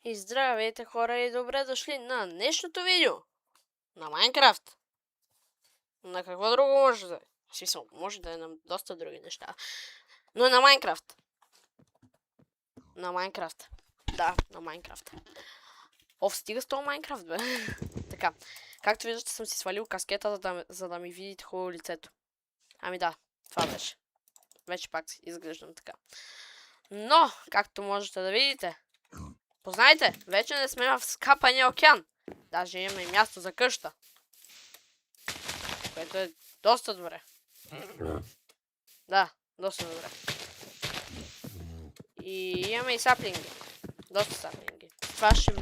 И здравейте хора и добре дошли на днешното видео на Майнкрафт. На какво друго може да е? В смисъл, може да е на доста други неща. Но на Майнкрафт. На Майнкрафт. Да, на Майнкрафт. Стига с това Майнкрафт, бе. Така, както виждате съм си свалил каскета, за да ми видите хубаво лицето. Ами да, това беше. Вече пак изглеждам така. Но, както можете да видите, познайте, вече не сме в скапания океан. Даже имаме място за къща. Което е доста добре. Да, доста добре. И имаме и саплинги. Доста саплинги. Това ще...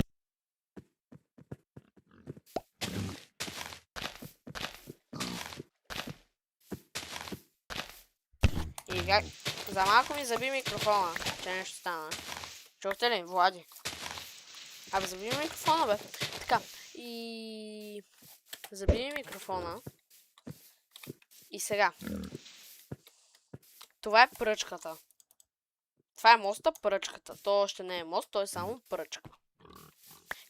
И как... За малко ми заби микрофона, че нещо стана. Чухте ли, Влади? Абе, заби микрофона, бе. Така, и... Заби микрофона. И сега. Това е пръчката. Това е моста, пръчката. То още не е мост, то е само пръчка.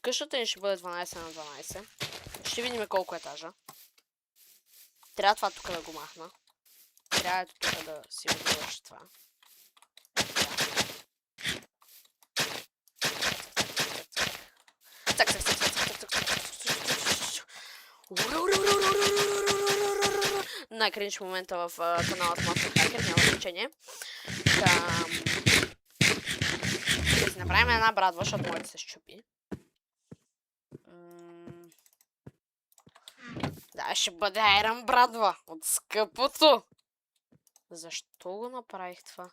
Къщата ни ще бъде 12 на 12. Ще видим колко етажа. Трябва това тук да го махна. Трябва ето тук да си го довърши това. Най-кринч момента в каналът Monster Hacker, няма значение. Ще си направим една брадва, защото моята се щупи. Да, ще бъде айрон брадва от скъпото. Защо го направих това?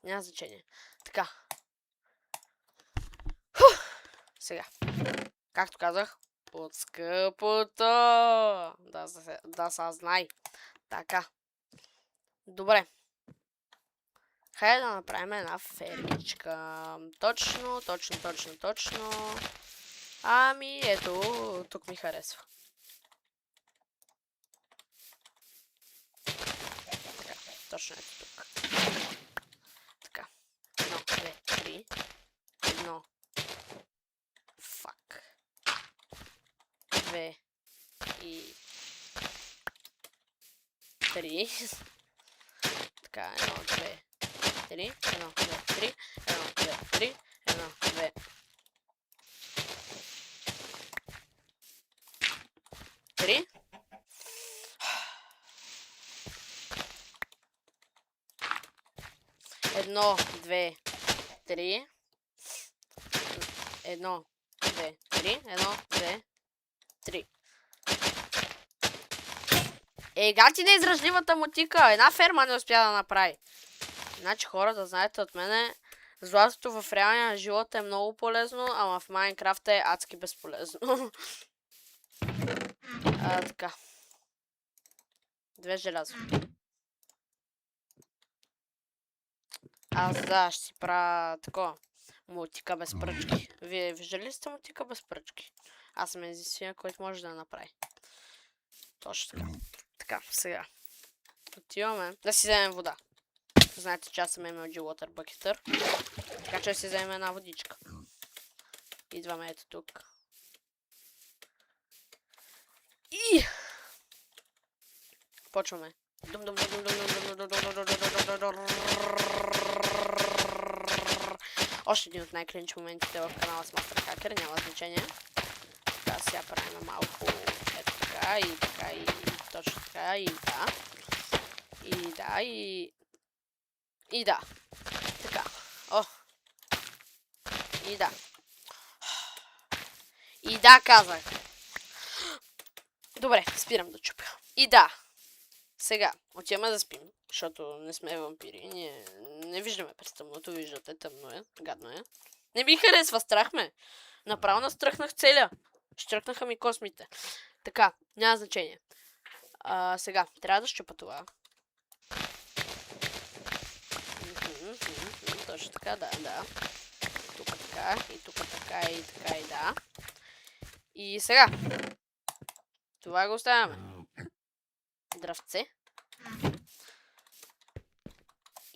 Няма значение. Така. Сега. Както казах, от скъпото. Да се знай. Така. Добре. Хайде да направим една фермичка. Точно. Ами, ето, тук ми харесва. Така, точно ето тук. Така. 1, 2, 3. 1. Фак. 2. И... 3. Така, 1, 2, 3. 1, 2, 3. 1, 2, 3. 1, 2. 3. Едно, две, три. Едно, две, три. Едно, две, три. Гати на изражливата мутика. Една ферма не успя да направи. Значи хора, да знаете от мене, златото в реалния живот е много полезно, ама в Майнкрафт е адски безполезно. Така. 2 желязо. Аз да, ще си правя такова. Мутика без пръчки. Вие виждали ли сте мутика без пръчки? Аз съм единствения, който може да я направи. Точно така. Така, сега. Отиваме да си вземем вода. Знаете, че аз съм MLG Water Bucketer. Така че си вземем една водичка. Идваме ето тук. И... Почваме. Още един от най-кринч моментите в канала с Monster Hacker, няма значение. Така, сега правим малко ето така и така и точно така и да. И да и да. Така. О. И да. И да, казах. Добре, спирам да чупя. И да. Сега, отиваме да спим, защото не сме вампири. Ние не виждаме през тъмното, виждате, тъмно е, гадно е. Не ми харесва, страх ме. Направо настръхнах целия. Щръкнаха ми космите. Така, няма значение. Сега, трябва да щупа това. Точно така, да. Тук така, и тук така, и така, и да. И сега. Това го оставяме. Дръвце.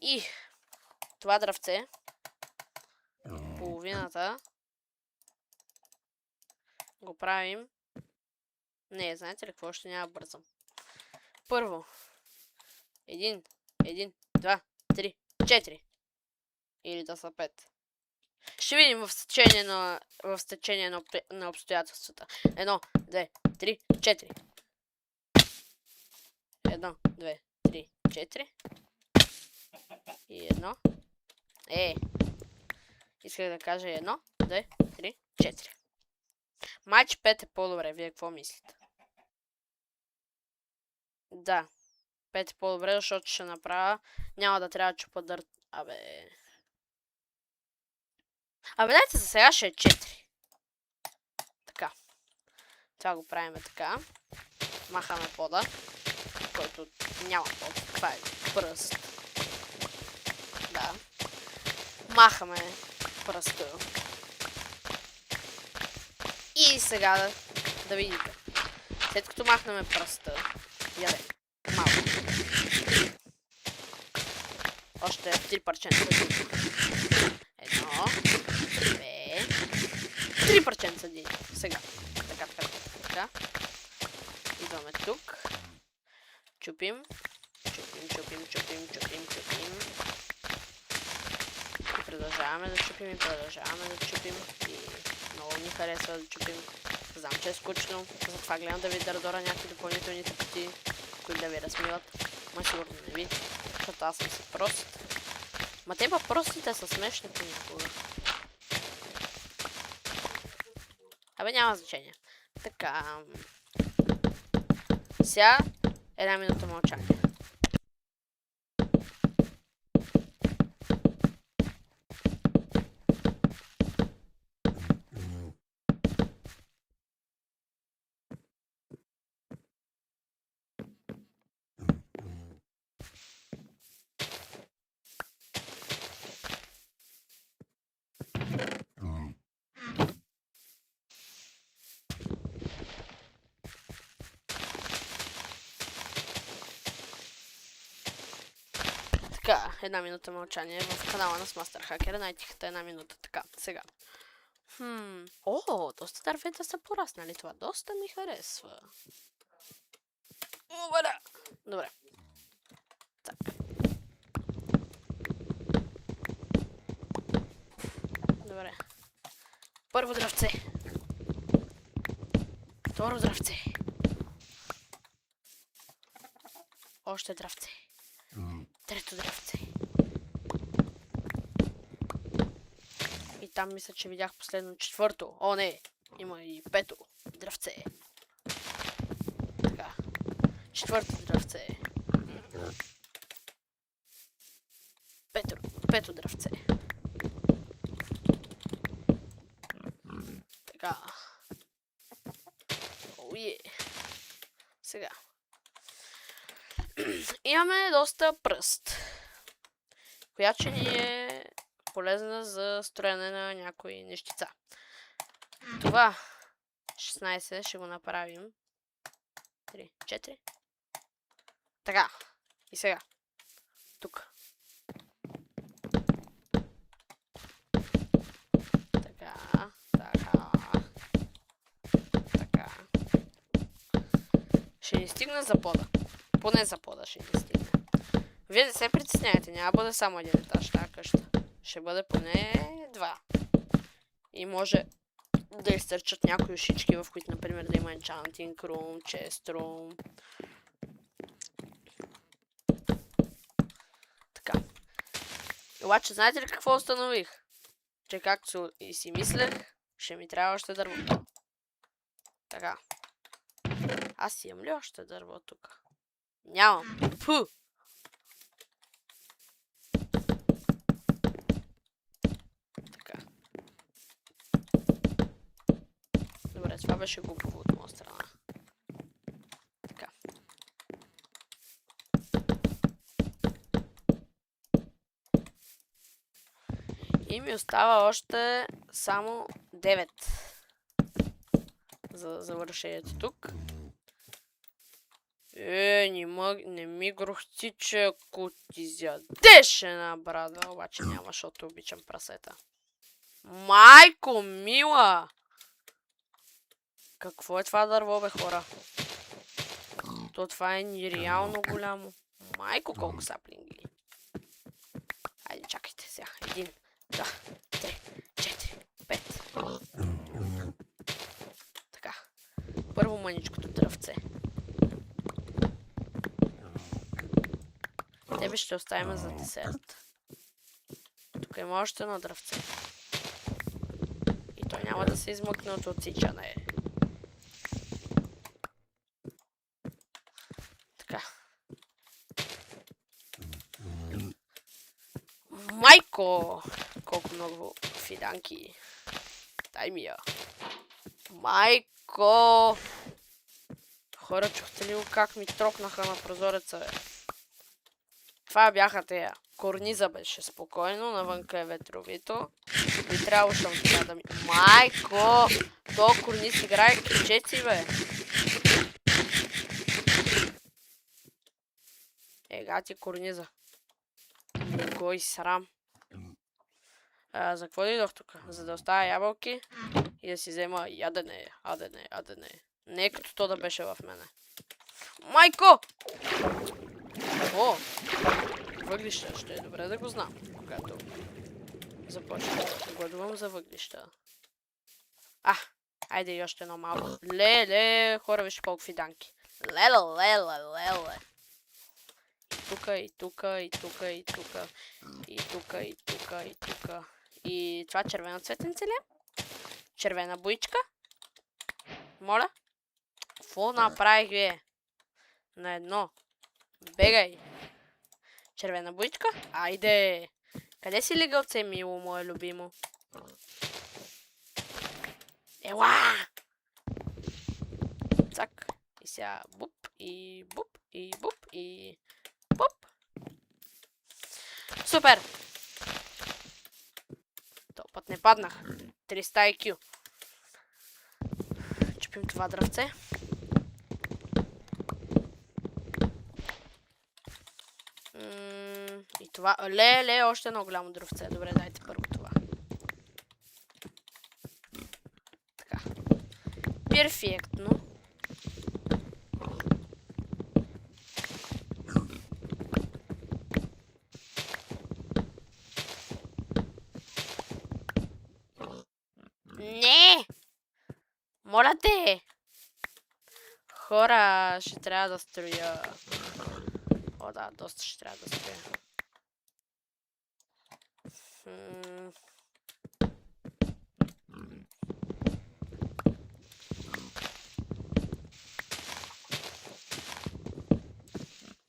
И това дръвце половината го правим. Не, знаете ли какво? Ще няма бързам. Първо. 1, 2, 3, 4. Или да са 5. Ще видим в стечение на обстоятелствата. 1, 2, 3, 4. 1, 2, 3, 4. И 1. Исках да кажа 1, 2, 3, 4. Майче 5 е по-добре. Вие какво мислите? Да. 5 е по-добре, защото ще направя. Няма да трябва да чупа дърт. Абе, дайте за сега ще е 4. Така. Това го правим така. Махаме пода, който няма под. Това е пръст. Да. Махаме пръста. И сега да видите. След като махнем пръста, яде. Малко. Още 3 парченца. 1, 2, 3 парченца дини. Сега. Така. Идваме тук. Чупим. И продължаваме да чупим, И много ми харесва да чупим. Знам, че е скучно. Затова гледам да ви дърдора някакви допълнителни тъпоти, които да ви размиват. Ма сигурно не ви. Защото аз съм си прост. Ма те простите са смешни понякога. Абе няма значение. Така. Сега 1 минута мълчание. Така, 1 минута мълчание в канала на Master Hacker. Най-тихата 1 минута. Така, сега. Доста дървета са пораснали. Това доста ми харесва. Обада! Добре. Так. Добре. Първо дръвце. Второ дръвце. Още дръвце. Трето дръвце. И там мисля, че видях последно 4-то. О, не! Има и 5-то дръвце. Така. 4-то дръвце. 5-то дръвце. Така. Оуе. Сега. Имаме доста пръст, която ще ни е полезна за строене на някои нещица. Това 16 ще го направим. 3, 4. Така. И сега. Тук. Така. Ще ни стигне за пода. Поне за пода ще ни стигне. Вие не се притесняйте, няма да бъде само един етаж тази къща. Ще бъде поне 2. И може да изтърчат някои ушички, в които, например, да има enchanting room, chest room. Така. Обаче, знаете ли какво установих? Че както и си мислех, ще ми трябва още дърво. Така. Аз имам ли още дърво тук? Нямам. Пу! Така. Добре, това беше глупаво от моя страна. Така. И ми остава още само 9 за завършението тук. Не ми грохти, че ако ти изядеш една брада, обаче няма, защото обичам прасета. Майко мила! Какво е това дърво, бе, хора? Това е нереално голямо. Майко, колко саплинги. Айде, чакайте сега. 1, 2, 3, 4, 5. Така. Първо мъничкото дръвце. Тебе ще оставим за десерт. Тук има още едно дръвце. И той няма да се измъкне от отсичане. Така. Майко! Колко много фиданки. Дай ми я. Майко! Хора, чухте ли го как ми тропнаха на прозореца, бе? Това бяха тея. Корниза беше спокойно, навънка е ветровито. И трябваше така да ми... Майко! То корниз играе кичеци, бе! Ега ти корниза. Кой срам. За какво дойдох тук? За да оставя ябълки и да си взема ядене, ядене. Не като то да беше в мене. Майко! О! Въглища. Ще е добре да го знам, когато започна да гладувам за въглища. Айде и още едно малко. Леле, хора, вижте колко фиданки. Леле. И тука. И това червено цветенце ли? Червена боичка? Моля? Какво направих, вие? На едно. Бегай. Червена боичка? Айде. Къде си легълце, мило, мое любимо? Ела! Цак. И сега буп, и буп, и буп, и буп. Супер! Този път не паднах. 300 IQ. Чупим това дръвце. И това... Ле, още едно голямо дръвце. Добре, дайте първо това. Така. Перфектно. Не! Моля те! Хора, ще трябва да строя. О, да, доста ще трябва да строя.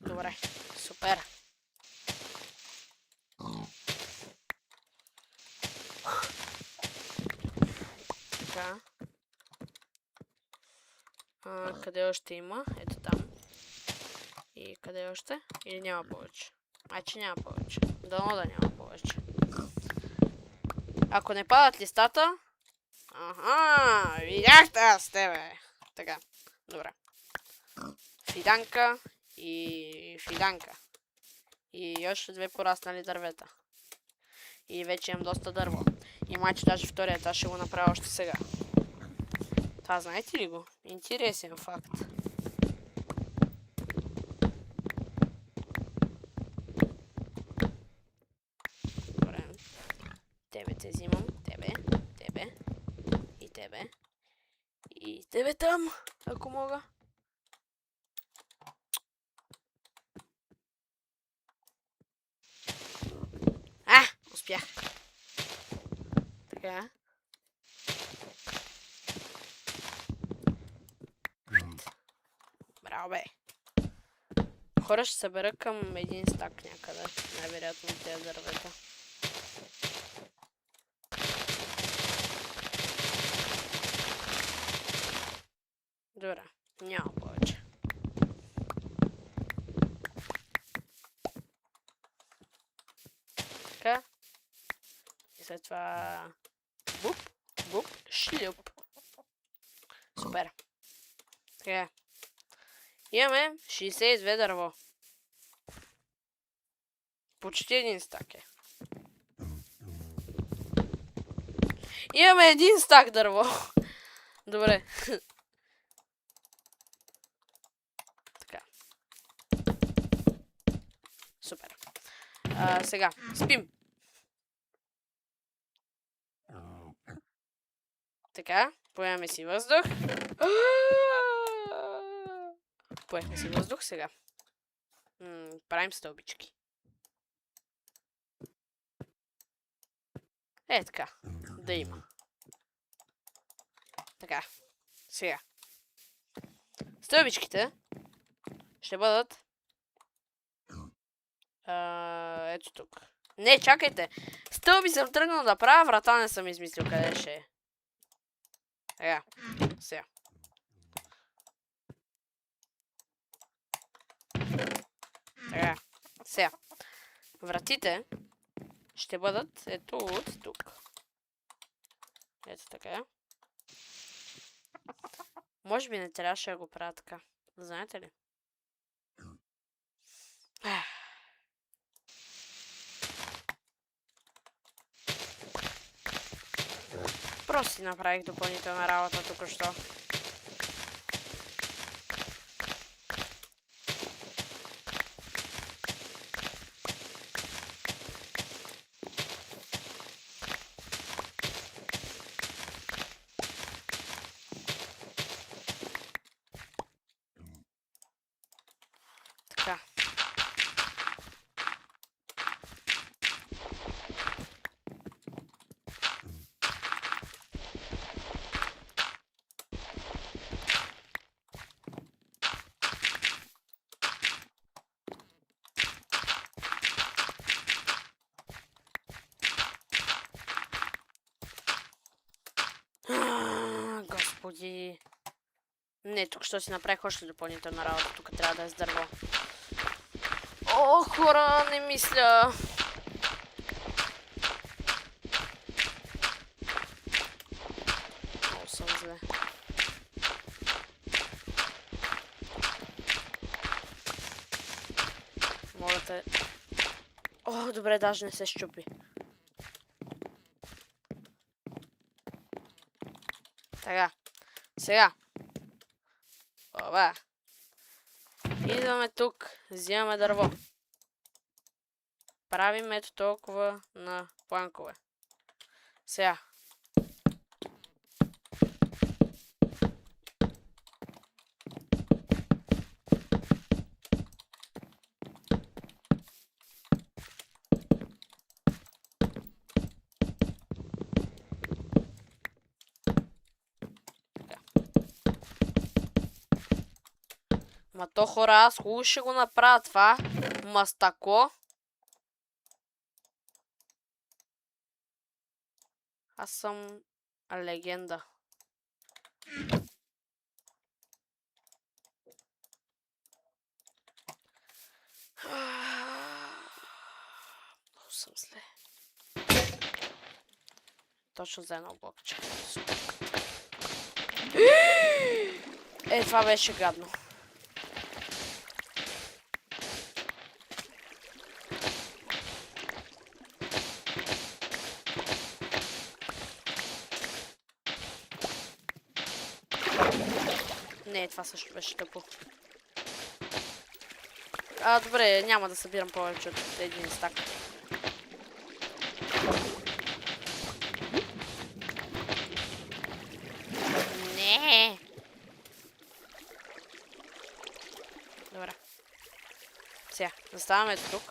Добре, супер. Така. Къде още има? Ето там. И къде още? Или няма повече? Че няма повече. Дано да няма повече. Ако не падат листата... Видяхте аз тебе! Така, добре. Фиданка и фиданка. И още 2 пораснали дървета. И вече имам доста дърво. И че даже втория етаж ще го направя още сега. Това знаете ли го? Интересен факт. Добре. Тебе те взимам. Тебе. И тебе. И тебе там, ако мога. Успях. Така. Браво, бе. Хора, ще събера към един стак някъде. Най-вероятно тези дървета. Добре, няма повече. Така. И след това... Буп, шлюп. Супер. Така. Имаме 62 дърво. Почти един стак е. Имаме един стак дърво. Добре. Така. Супер. Сега, спим. Така, поемаме си въздух. Поехме си въздух сега. Правим стълбички. Е, така. Да има. Така. Сега. Стълбичките ще бъдат ето тук. Не, чакайте. Стълби съм тръгнал да правя, врата не съм измислил къде ще е. Така. Сега. Така. Сега. Вратите ще бъдат ето от тук. Ето така. Може би не трябваше да го правя така. Знаете ли? Просто си направих допълнителна работа току-що. Така. Господи. Не, тук ще си направих още допълнителна работа. Тук трябва да е с дърво. О, хора, не мисля. Много съм зле. Моля те. О, добре, даже не се щупи. Така. Сега. Оба. Идваме тук. Взимаме дърво. Правим ето толкова на планкове. Сега. Ма то хора, аз хубаво ще го направя това. Мастако. Аз съм легенда. Много съм зле. Точно за едно блокче. Е, това беше гадно. Не, това също беше тъпо. Добре, няма да събирам повече от един стак. Не. Добре. Сега, заставаме тук.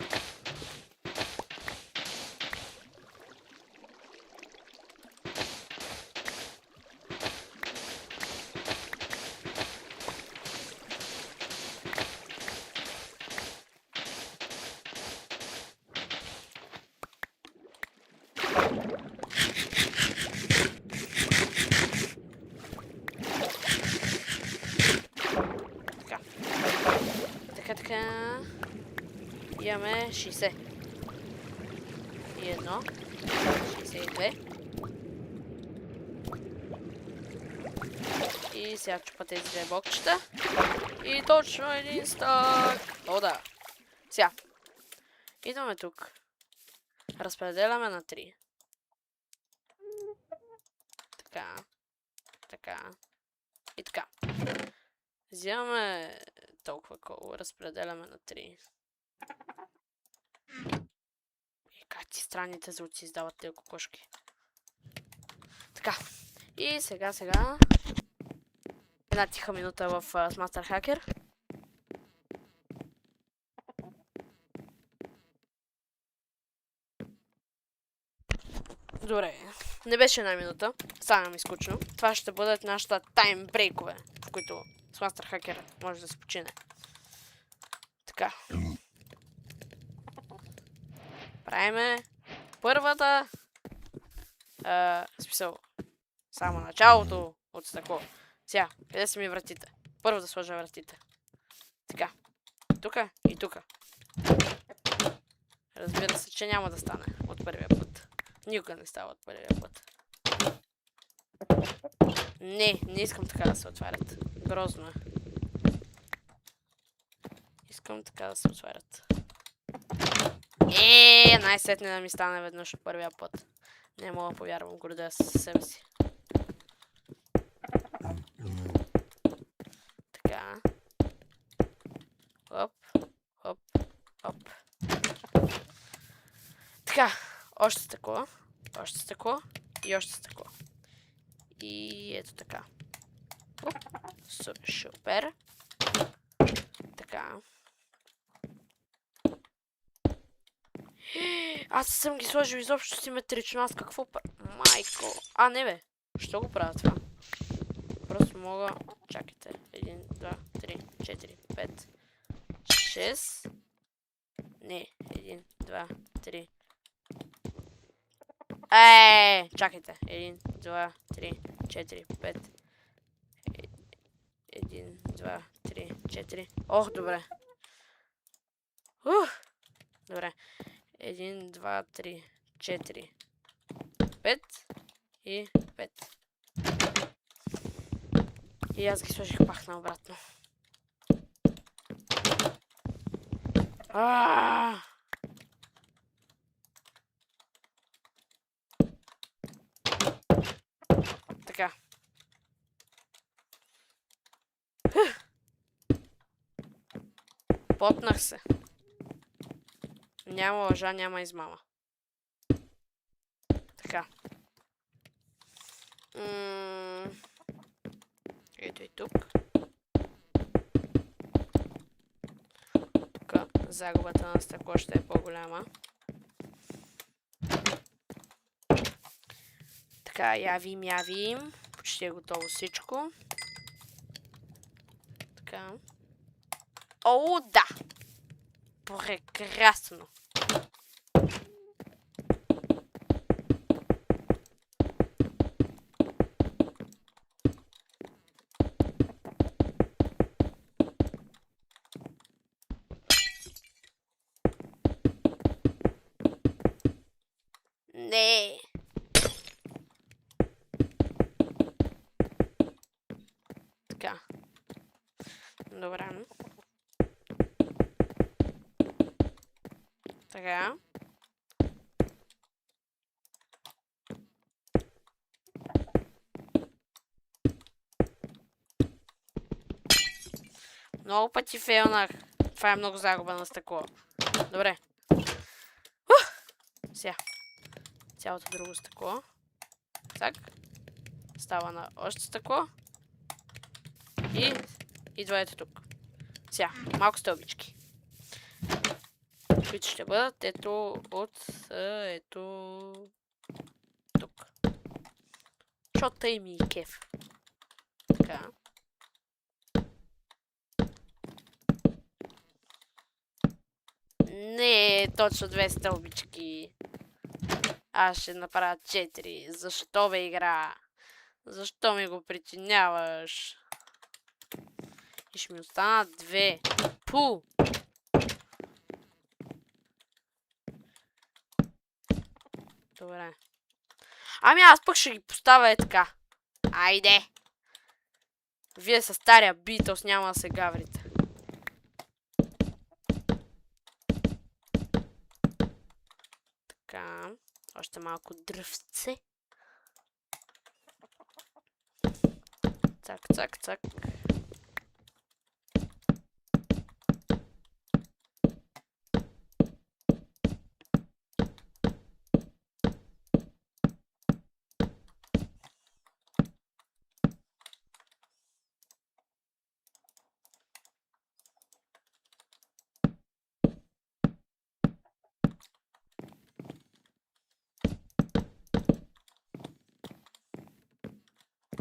Така. Имаме 60. И едно. 62. И сега чупа тези две блокчета. И точно един стак. О, да. Сега. Идваме тук. Разпределяме на 3. Така. Така. И така. Взимаме толкова кол, разпределяме на 3. И как ти странните звуци издават тези кокошки. Така. И сега. Една тиха минута в Master Hacker. Добре. Не беше една минута. Стана ми скучно. Това ще бъдат нашите тайм брейкове, в които с Master Hacker може да се почине. Така. Правиме първата... смисъл. Само началото от стъкло. Сега, къде са ми вратите? Първо да сложа вратите. Така. Тука и тука. Разбира се, че няма да стане от първия път. Никога не става от първия път. Не искам така да се отварят. Грозно е. Искам така да се отварят. Най-сетне да ми стане веднъж от първия път. Не мога да повярвам, гордея със себе си. Така. Хоп. Така. Още стъкло. И още стъкло. И ето така. Супер. Така. Аз съм ги сложил изобщо симетрично. Аз какво правя? Майко. Не бе. Що го правя това? Просто мога... Чакайте. 1, 2, 3, 4, 5, 6. Не. 1, 2, 3. Чакайте. 1, 2, 3, 4, 5. 1, 2, 3, 4. Ох, добре. Добре. 1, 2, 3, 4, 5 и 5. И аз ги сложих пак наобратно. Така. Потнах се. Няма лъжа, няма измама. Така. Ето и тук. Тук загубата на стъкло ще е по-голяма. Така, явим. Почти е готово всичко. Така. О, да! Прекрасно! Не! Така. Добре. Така. Много пъти фейлнах. Това е много загуба на стъкло. Добре. Сега. Цялото друго стъкло. Так. Става на още стъкло. И идва ето тук. Сега. Малко стълбички. Които ще бъдат ето от ето тук. Защото тъй ми е кеф. Така. Не, точно 2 стълбички. Аз ще направя 4. Защо бе игра? Защо ми го причиняваш? И ще ми останат 2. Пу! Добре. Ами аз пък ще ги поставя е така. Айде! Вие са стария Битълс, няма да се гаврите. Така. Още малко дръвце. Цак, цак, цак.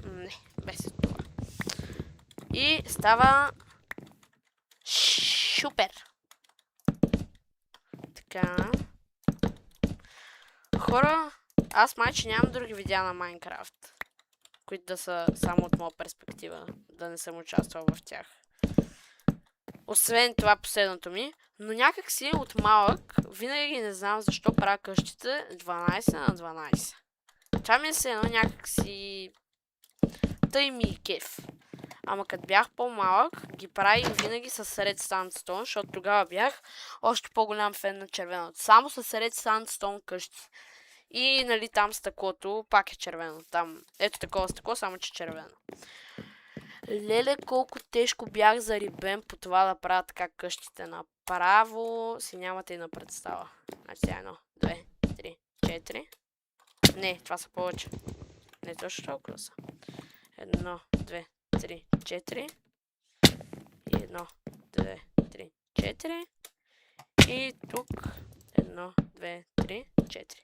Не, без това. И става... Супер! Така. Хора, аз майче нямам други видеа на Майнкрафт, които да са само от моя перспектива, да не съм участвал в тях. Освен това последното ми, но някак си от малък винаги не знам защо правя къщите 12 на 12. Това ми е едно някак си... Тъй ми и кеф. Ама като бях по-малък, ги правих винаги с Red Sandstone, защото тогава бях още по-голям фен на червеното. Само с Red Sandstone къщи. И нали там стъклото пак е червено. Там ето такова стъкло, само че червено. Леле, колко тежко бях зарибен по това да правя така къщите направо. Си нямате и на представа. Значи 1, 2, 3, 4. Не, това са повече. Не точно толкова са. 1, 2, 3, 4. И 1, 2, 3, 4. И тук 1, 2, 3, 4.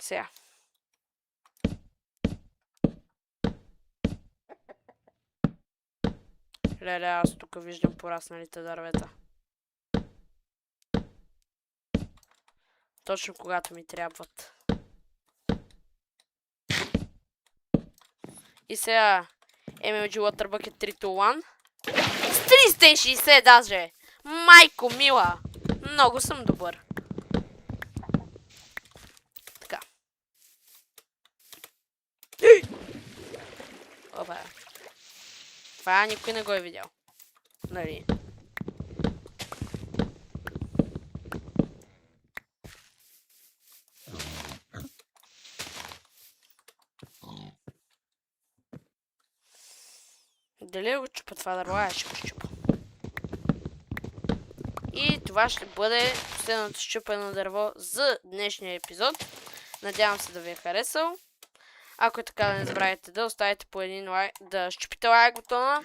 Сега. Леле, аз тук виждам порасналите дървета. Точно когато ми трябват. И сега MLG Water Bucket 3 to 1. С 360 даже! Майко мила! Много съм добър. Така. Опа. Това никой не го е видял. Нали? Дали го чупа това дърво? Ще го щупа. И това ще бъде последното щупено дърво за днешния епизод. Надявам се да ви е харесал. Ако е така, да не забравяйте да оставите по един лайк, да щупите лайк бутона,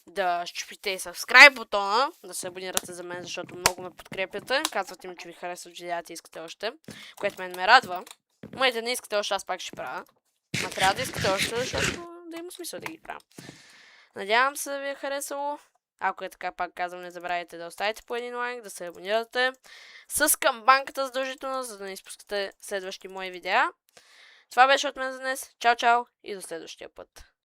да щупите и subscribe бутона, да се абонирате за мен, защото много ме подкрепяте. Казвате ми, че ви харесват видеята и искате още, което мен ме радва. Моите не искате още, аз пак ще правя. Ма трябва да искате още, защото да има смисъл да ги правя. Надявам се да ви е харесало. Ако е така, пак казвам, не забравяйте да оставите по един лайк, да се абонирате с камбанката задължително, за да не изпускате следващи мои видеа. Това беше от мен за днес. Чао, чао и до следващия път.